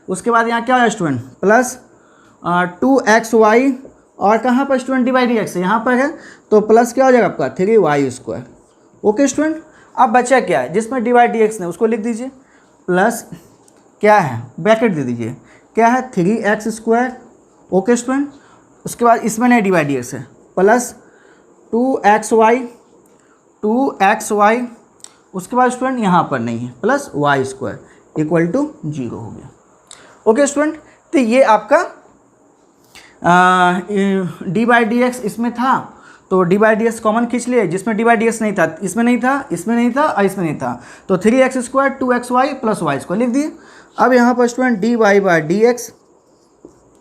उसके बाद यहाँ क्या हो जाएगा स्टूडेंट प्लस 2xy और कहाँ पर student d by d x यहाँ पर है तो प्लस क्या हो जाएगा आपका 3y²। ओके स्टूडेंट, अब बचा क्या है जिसमें डी बाई डी एक्स ने उसको लिख दीजिए प्लस क्या है ब्रैकेट दे दीजिए क्या है 3x²। ओके स्टूडेंट, उसके बाद इसमें नहीं डी बाई डी एक्स है प्लस 2xy उसके बाद स्टूडेंट यहाँ पर नहीं है प्लस y² इक्वल टू 0 हो गया। ओके स्टूडेंट, तो ये आपका डी बाई डी एक्स इसमें था तो d by d x common खींच लिए, जिसमें डी बाई डी एक्स नहीं था इसमें नहीं था, इसमें नहीं था और इसमें नहीं था, तो 3x² 2xy प्लस y² लिख दिए। अब यहाँ पर student d y by d x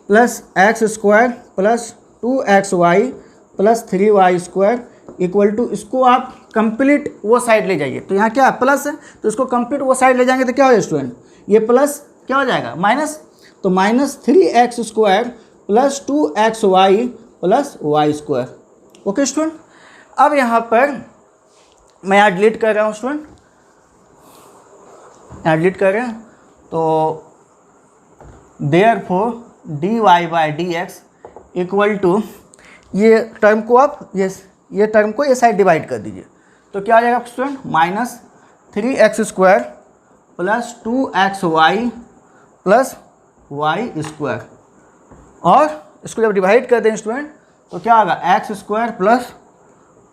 plus x² plus 2xy plus 3y² equal to, इसको आप कंप्लीट वो साइड ले जाइए तो यहाँ क्या प्लस है तो इसको कंप्लीट वो साइड ले जाएंगे तो क्या हो जाएगा स्टूडेंट ये प्लस क्या हो जाएगा माइनस, तो minus 3x² plus 2xy plus y²। Okay student, अब यहाँ पर मैं यहाँ डिलीट कर रहा हूँ स्टूडेंट, यहाँ डिलीट कर रहे हैं तो therefore d y by d x equal to, ये टर्म को आप ये टर्म को ये साइड डिवाइड कर दीजिए तो क्या आ जाएगा student minus 3x² plus 2xy plus y²। और इसको जब डिवाइड कर दें स्टूडेंट तो क्या होगा x² plus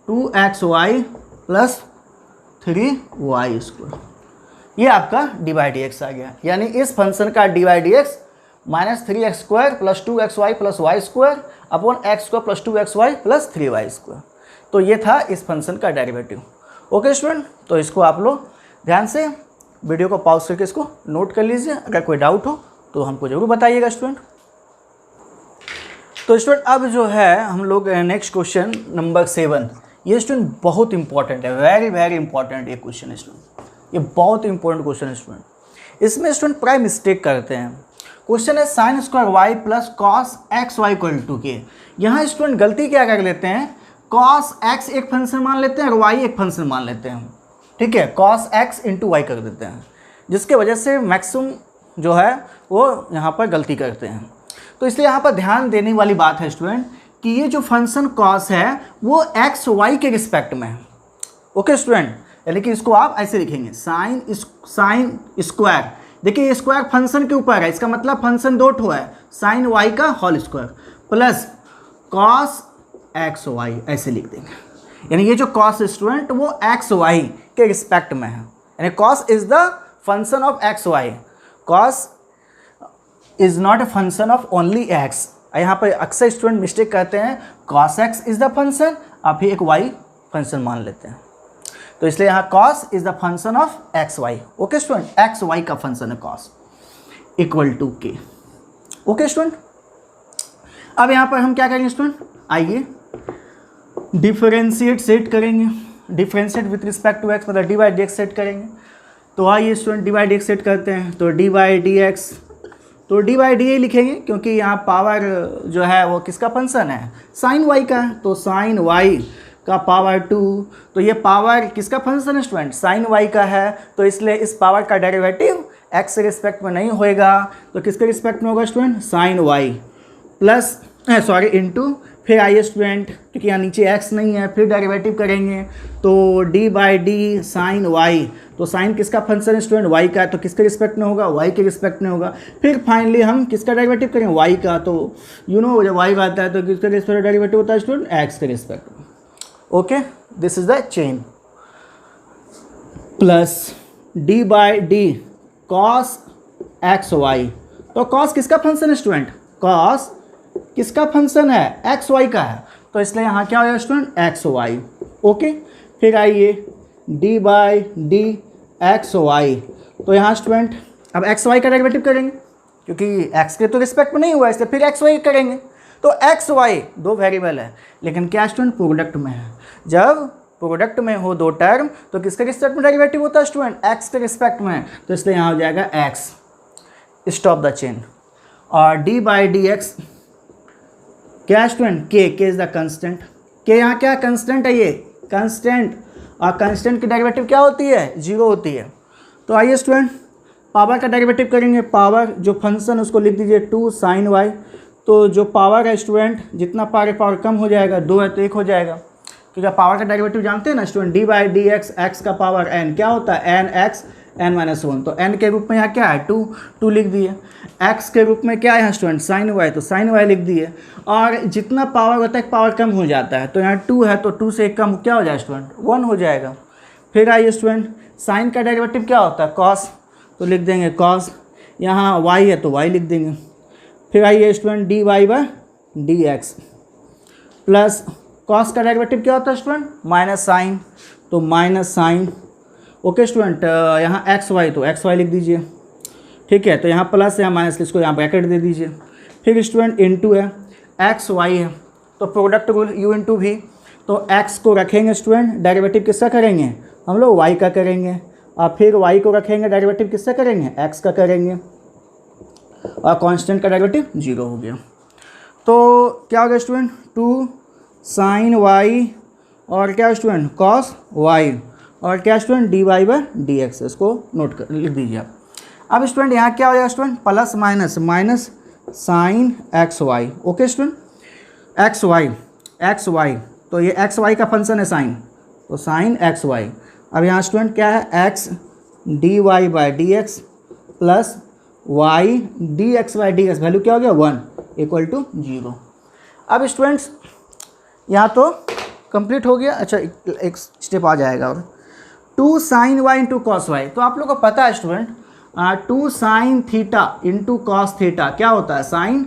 2xy plus 3y²। ये आपका डी बाई डी एक्स आ गया, यानी इस फंक्शन का D by d x minus 3x² plus 2xy plus y² upon x² plus 2xy plus 3y²। तो ये था इस फंक्शन का डेरिवेटिव। ओके स्टूडेंट, तो इसको आप लोग ध्यान से वीडियो को पॉज करके इसको नोट कर लीजिए, अगर कोई डाउट हो तो हमको ज़रूर बताइएगा स्टूडेंट। तो स्टूडेंट अब जो है हम लोग नेक्स्ट क्वेश्चन नंबर 7, ये स्टूडेंट बहुत इंपॉर्टेंट है, वेरी वेरी इंपॉर्टेंट ये क्वेश्चन है स्टूडेंट, ये बहुत इंपॉर्टेंट क्वेश्चन है स्टूडेंट। इसमें स्टूडेंट प्राइम मिस्टेक करते हैं। क्वेश्चन है sin² y plus cos xy equal to k. यहाँ स्टूडेंट गलती क्या कर लेते हैं, cos x एक फंक्शन मान लेते हैं और y एक फंक्शन मान लेते हैं, ठीक है, cos x इंटू वाई कर देते हैं, जिसके वजह से मैक्सिमम जो है वो यहाँ पर गलती करते हैं। तो इसलिए यहाँ पर ध्यान देने वाली बात है स्टूडेंट कि ये जो फंक्शन cos है वो x y के रिस्पेक्ट में है। ओके स्टूडेंट, यानी कि इसको आप ऐसे लिखेंगे साइन स्क्वायर, देखिए ये स्क्वायर फंक्शन के ऊपर है, इसका मतलब फंक्शन दो ठो है, साइन वाई का whole square plus cos x y, ऐसे लिख देंगे। यानी ये जो कॉस स्टूडेंट वो एक्स वाई के रिस्पेक्ट में है, यानी cos is the function of x y, cos is not a function of only x. यहाँ पर अक्सर स्टूडेंट मिस्टेक करते हैं, cos x is the function, आप ही एक वाई फंक्शन मान लेते हैं, तो इसलिए यहाँ cos is the function of x y. Okay student, x y का फंक्शन है cos equal to k. Okay student, अब यहाँ पर हम क्या करेंगे स्टूडेंट, आइए डिफरेंशिएट सेट करेंगे, differentiate with respect to x, मतलब d by d x set करेंगे। तो आइए student d by d x set करते हैं, तो डी बाई डी एक्स, तो डी बाई डी ए लिखेंगे क्योंकि यहाँ पावर जो है वो किसका फंक्शन है, साइन वाई का है, तो साइन वाई का पावर 2, तो ये पावर किसका फंक्शन है स्टूडेंट, साइन वाई का है, तो इसलिए इस पावर का डेरिवेटिव एक्स के रिस्पेक्ट में नहीं होएगा, तो किसके रिस्पेक्ट में होगा student, sine y plus sorry into, फिर आइए स्टूडेंट क्योंकि यहाँ नीचे एक्स नहीं है, फिर डेरिवेटिव करेंगे, तो d by d sine y, तो साइन किसका फंक्शन है स्टूडेंट, वाई का, तो किसके रिस्पेक्ट में होगा, वाई के रिस्पेक्ट में होगा। फिर फाइनली हम किसका डेरिवेटिव करेंगे, वाई का, तो यू नो जब वाई का आता है तो किसके रिस्पेक्ट डेरिवेटिव होता है स्टूडेंट, एक्स के रिस्पेक्ट में। Okay, this is the chain plus d by d cos x y, तो कॉस किसका फंक्शन है स्टूडेंट, कॉस किसका फंक्शन है, एक्स वाई का है, तो इसलिए यहाँ क्या हो जाएगा स्टूडेंट, एक्स वाई। ओके, फिर आइए d by d x y, तो यहाँ स्टूडेंट अब एक्स वाई का डेरिवेटिव करेंगे क्योंकि एक्स के तो रिस्पेक्ट में नहीं हुआ, इसलिए फिर एक्स वाई करेंगे, तो एक्स वाई दो वेरिएबल है, लेकिन क्या स्टूडेंट प्रोडक्ट में है, जब प्रोडक्ट में हो दो टर्म तो किसके रिस्पेक्ट में डेरिवेटिव होता है स्टूडेंट, एक्स के रिस्पेक्ट में, तो इसलिए यहाँ हो जाएगा एक्स, स्टॉप द चेन। और डी बाई डी एक्स क्या स्टूडेंट, के इज द कंस्टेंट, के यहाँ क्या कंस्टेंट है, ये कंस्टेंट, और कंस्टेंट की डेरिवेटिव क्या होती है, जीरो होती है। तो आइए स्टूडेंट पावर का डेरिवेटिव करेंगे, पावर जो फंक्शन उसको लिख दीजिए 2 sin y। तो जो पावर है स्टूडेंट, जितना पावर कम हो जाएगा, 2 है तो 1 हो जाएगा, क्योंकि पावर का डेरिवेटिव जानते हैं ना student, d by d x, x का पावर n क्या होता है, एन एक्स n माइनस 1। तो n के रूप में यहाँ क्या है 2 लिख दिए। x के रूप में क्या है स्टूडेंट sin y, तो sin y लिख दिए। और जितना पावर होता है पावर कम हो जाता है, तो यहाँ 2 है तो 2 से कम क्या हो जाए स्टूडेंट 1 हो जाएगा। फिर आइए स्टूडेंट साइन का डेरिवेटिव क्या होता है cos, तो लिख देंगे cos, यहाँ y है तो y लिख देंगे। फिर आइए student d y by d x plus cos का डेरिवेटिव क्या होता है स्टूडेंट माइनस साइन, तो माइनस साइन। ओके स्टूडेंट, यहाँ एक्स वाई तो एक्स वाई लिख दीजिए, ठीक है। तो यहाँ प्लस या माइनस, इसको यहाँ ब्रैकेट दे दीजिए। फिर स्टूडेंट इनटू है एक्स वाई है, तो प्रोडक्ट रूल यू इनटू भी, तो एक्स को रखेंगे स्टूडेंट, डेरिवेटिव किसका करेंगे हम लोग वाई का करेंगे, और फिर वाई को रखेंगे, डेरिवेटिव किसका करेंगे एक्स का करेंगे, और कांस्टेंट का डेरिवेटिव 0 हो गया। तो क्या हो गया स्टूडेंट 2 sin y और क्या स्टूडेंट cos y और क्या student d y by d x, इसको नोट कर लिख दीजिए आप। अब स्टूडेंट यहाँ क्या हो जाएगा student plus minus minus sine x y. Okay student x y तो ये एक्स वाई का फंक्शन है साइन, तो साइन एक्स वाई। अब यहाँ स्टूडेंट क्या है x d y by d x plus y d x by d x, value क्या हो गया 1 इक्वल टू 0। अब स्टूडेंट्स यहाँ तो कंप्लीट हो गया। अच्छा एक स्टेप आ जाएगा और 2 sin y into cos y, तो आप लोग को पता है student 2 sin theta into cos theta क्या होता है साइन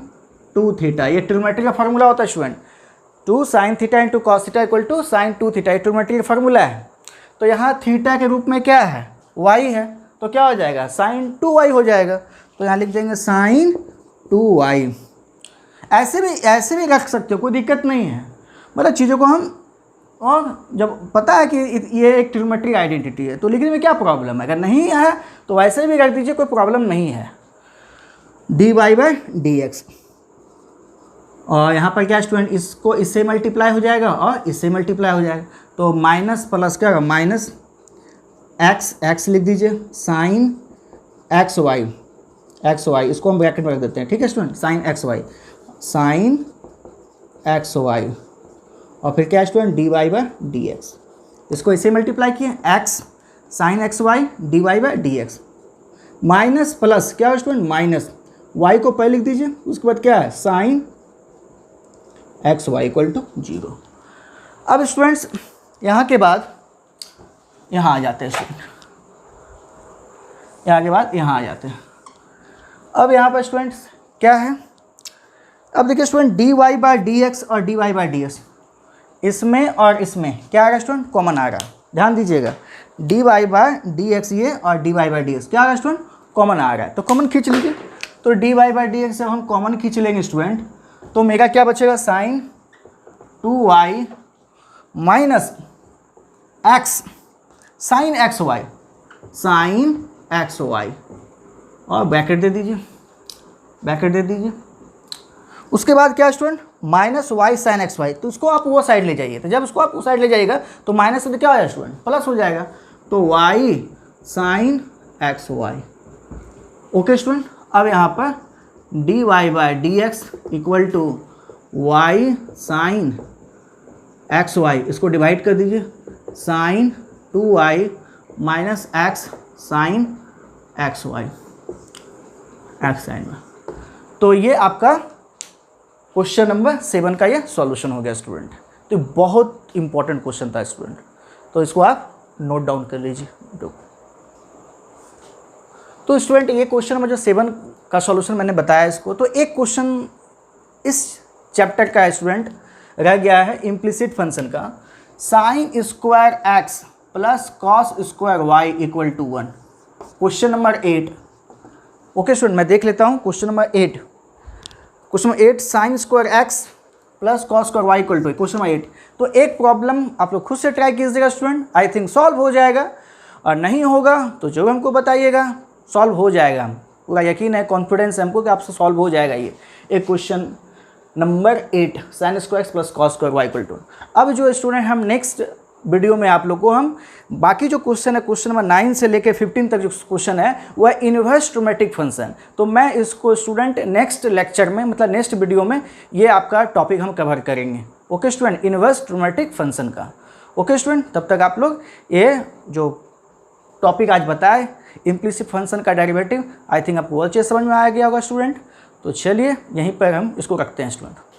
2 थीटा, ये ट्रिग्नोमेट्री का फार्मूला होता है student. 2 sin theta into cos theta equal to sine 2 theta, ये ट्रिग्नोमेट्री का फार्मूला है। तो यहाँ थीटा के रूप में क्या है y है, तो क्या हो जाएगा साइन 2y हो जाएगा, तो यहाँ लिख देंगे साइन 2y। ऐसे भी रख सकते हो, कोई दिक्कत नहीं है, मतलब चीज़ों को हम, और जब पता है कि ये एक ट्रिग्नोमेट्रिक आइडेंटिटी है तो लिखने में क्या प्रॉब्लम है, अगर नहीं है तो वैसे भी रख दीजिए, कोई प्रॉब्लम नहीं है। D y by d x, और यहाँ पर क्या स्टूडेंट इसको इससे मल्टीप्लाई हो जाएगा और इससे मल्टीप्लाई हो जाएगा, तो माइनस प्लस क्या होगा माइनस एक्स लिख दीजिए साइन एक्स वाई, इसको हम ब्रैकेट में रख देते हैं, ठीक है स्टूडेंट, साइन एक्स वाई और फिर क्या student d y by d x, इसको इसे मल्टीप्लाई किए x sine x y d y by d x minus plus क्या है स्टूडेंट माइनस वाई को पहले लिख दीजिए, उसके बाद क्या है sine x y equal to 0। अब स्टूडेंट्स यहाँ के बाद यहाँ आ जाते हैं स्टूडेंट, यहाँ के बाद यहाँ आ जाते हैं। अब यहाँ पर स्टूडेंट्स क्या है, अब देखिए student d y by d x और d y by d x, इसमें और इसमें क्या आ रहा है स्टूडेंट कॉमन आ रहा है, ध्यान दीजिएगा d y by d x ये और d y by d x क्या आ रहा है स्टूडेंट कॉमन आ रहा है, तो कॉमन खींच लीजिए। तो d y by d x जब हम कॉमन खींच लेंगे स्टूडेंट, तो मेरा क्या बचेगा sine 2y minus x sine x y और ब्रैकेट दे दीजिए, उसके बाद क्या student minus y sine x y, तो उसको आप वो साइड ले जाइए, तो जब उसको आप उस साइड ले जाइएगा तो माइनस से क्या हो जाएगा स्टूडेंट प्लस हो जाएगा, तो y sine x y. Okay student, अब यहाँ पर d y by d x equal to y sine x y, इसको डिवाइड कर दीजिए sine 2y minus x sine x y x sine y. तो ये आपका क्वेश्चन नंबर 7 का ये सॉल्यूशन हो गया स्टूडेंट। तो बहुत इंपॉर्टेंट क्वेश्चन था स्टूडेंट, तो इसको आप नोट डाउन कर लीजिए। तो स्टूडेंट ये क्वेश्चन नंबर जो 7 का सॉल्यूशन मैंने बताया इसको, तो एक क्वेश्चन इस चैप्टर का स्टूडेंट रह गया है इम्प्लिसिट फंक्शन का, sine square x plus cos square y equal to 1, question number 8। Okay student, मैं देख लेता हूँ question number 8। Question number 8 sine square x plus cos square y equal to, question number 8। तो एक प्रॉब्लम आप लोग खुद से ट्राई कीजिएगा स्टूडेंट, आई थिंक सॉल्व हो जाएगा, और नहीं होगा तो जो हमको बताइएगा, सॉल्व हो जाएगा, पूरा यकीन है, कॉन्फिडेंस है हमको कि आपसे सॉल्व हो जाएगा ये एक question number 8 sine square x plus cos square y equal to. अब जो स्टूडेंट हम नेक्स्ट वीडियो में आप लोग को हम बाकी जो क्वेश्चन है, क्वेश्चन नंबर 9 से लेकर 15 तक जो क्वेश्चन है वह है इन्वर्स ट्रोमेटिक फंक्शन। तो मैं इसको स्टूडेंट नेक्स्ट लेक्चर में, मतलब नेक्स्ट वीडियो में ये आपका टॉपिक हम कवर करेंगे। Okay student, inverse traumatic function का। ओके स्टूडेंट, तब तक आप लोग ये जो टॉपिक आज बताए इम्प्लिसिट फंक्शन का डेरिवेटिव, आई थिंक आपको अच्छे समझ में आ गया होगा स्टूडेंट। तो चलिए यहीं पर हम इसको रखते हैं स्टूडेंट।